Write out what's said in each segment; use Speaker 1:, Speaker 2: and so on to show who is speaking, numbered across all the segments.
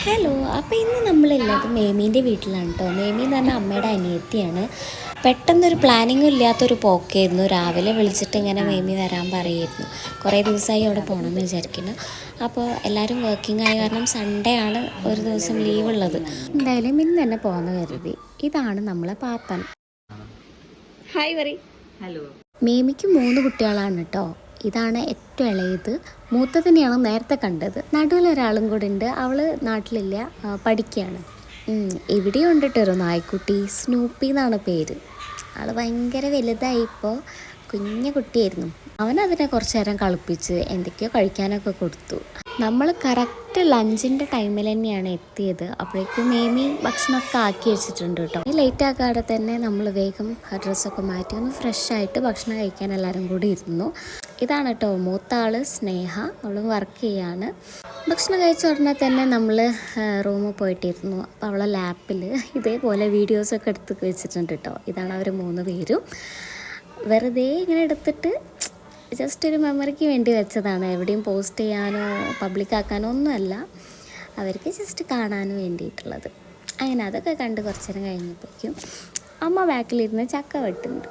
Speaker 1: Hello. അപ്പോൾ ഇന്ന് നമ്മളുള്ളത് മേമീൻ്റെ വീട്ടിലാണ് കേട്ടോ. മേമി എന്ന് പറഞ്ഞാൽ അമ്മയുടെ അനിയത്തിയാണ്. പെട്ടെന്നൊരു പ്ലാനിങ്ങും ഇല്ലാത്തൊരു പോക്കായിരുന്നു. രാവിലെ വിളിച്ചിട്ട് ഇങ്ങനെ മേമി വരാൻ പറയുമായിരുന്നു. കുറേ ദിവസമായി അവിടെ പോകണമെന്ന് വിചാരിക്കുന്നു. അപ്പോൾ എല്ലാവരും വർക്കിംഗ് ആയ കാരണം സൺഡേ ആണ് ഒരു ദിവസം ലീവ് ഉള്ളത്. എന്തായാലും ഇന്ന് തന്നെ പോകാമെന്ന് കരുതി. ഇതാണ് നമ്മളെ പാപ്പൻ. ഹായ് പറ.
Speaker 2: ഹലോ.
Speaker 1: മേമിക്ക് 3 കുട്ടികളാണ് കേട്ടോ. ഇതാണ് ഏറ്റവും ഇളയത്. മൂത്തതിനെയാണ് നേരത്തെ കണ്ടത്. നടുവിലൊരാളും കൂടെ ഉണ്ട്. അവൾ നാട്ടിലില്ല, പഠിക്കുകയാണ്. ഇവിടെയും ഉണ്ട് കേട്ടോ ഒരു നായ്ക്കുട്ടി. സ്നൂപ്പി എന്നാണ് പേര്. ആൾ ഭയങ്കര വലുതായി. ഇപ്പോൾ കുഞ്ഞു കുട്ടിയായിരുന്നു. അവനതിനെ കുറച്ച് നേരം കളിപ്പിച്ച് എന്തൊക്കെയോ കഴിക്കാനൊക്കെ കൊടുത്തു. നമ്മൾ കറക്റ്റ് ലഞ്ചിൻ്റെ ടൈമിൽ തന്നെയാണ് എത്തിയത്. അപ്പോഴേക്കും മേമി ഭക്ഷണമൊക്കെ ആക്കി വെച്ചിട്ടുണ്ട് കേട്ടോ. ലേറ്റ് ആക്കാതെ തന്നെ നമ്മൾ വേഗം ഡ്രസ്സൊക്കെ മാറ്റി ഒന്ന് ഫ്രഷ് ആയിട്ട് ഭക്ഷണം കഴിക്കാൻ എല്ലാവരും കൂടി ഇരുന്നു. ഇതാണ് കേട്ടോ മൂത്ത ആൾ സ്നേഹ. അവൾ വർക്ക് ചെയ്യാണ്. ഭക്ഷണം കഴിച്ച ഉടനെ തന്നെ നമ്മൾ റൂമിൽ പോയിട്ടിരുന്നു. അപ്പോൾ അവളെ ലാപ്പിൽ ഇതേപോലെ വീഡിയോസൊക്കെ എടുത്ത് വെച്ചിട്ടുണ്ട് കേട്ടോ. ഇതാണ് അവർ 3 പേരും. വെറുതെ ഇങ്ങനെ എടുത്തിട്ട് ജസ്റ്റ് ഒരു മെമ്മറിക്ക് വേണ്ടി വെച്ചതാണ്. എവിടെയും പോസ്റ്റ് ചെയ്യാനോ പബ്ലിക്കാക്കാനോ ഒന്നുമല്ല, അവർക്ക് ജസ്റ്റ് കാണാൻ വേണ്ടിയിട്ടുള്ളത്. അങ്ങനെ അതൊക്കെ കണ്ട് കുറച്ച് നേരം കഴിഞ്ഞപ്പോഴേക്കും അമ്മ ബാക്കിലിരുന്ന് ചക്ക വെട്ടുന്നുണ്ട്.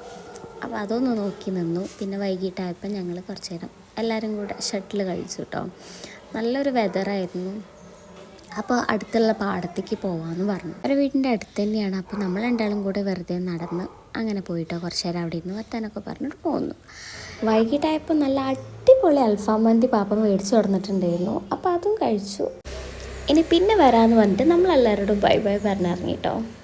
Speaker 1: അപ്പോൾ അതൊന്ന് നോക്കി നിന്നു. പിന്നെ വൈകിട്ടായപ്പോൾ ഞങ്ങൾ കുറച്ച് നേരം എല്ലാവരും കൂടെ ഷട്ടിൽ കളിച്ചു കേട്ടോ. നല്ലൊരു വെതറായിരുന്നു. അപ്പോൾ അടുത്തുള്ള പാടത്തേക്ക് പോകാമെന്ന് പറഞ്ഞു. ഒരു വീടിൻ്റെ അടുത്ത് തന്നെയാണ്. അപ്പോൾ നമ്മൾ രണ്ടാളും കൂടെ വെറുതെ നടന്ന് അങ്ങനെ പോയിട്ടോ കുറച്ച് നേരം അവിടെ ഇരുന്ന് വർത്താനൊക്കെ പറഞ്ഞിട്ട് പോന്നു. വൈകിട്ടായപ്പോൾ നല്ല അടിപൊളി അൽഫാം മന്തി പാപ്പ മേടിച്ച് കൊടുത്തിട്ടുണ്ടായിരുന്നു. അപ്പോൾ അതും കഴിച്ചു. ഇനി പിന്നെ വരാമെന്ന് പറഞ്ഞിട്ട് നമ്മളെല്ലാവരോടും ബൈ ബൈ പറഞ്ഞിറങ്ങി കേട്ടോ.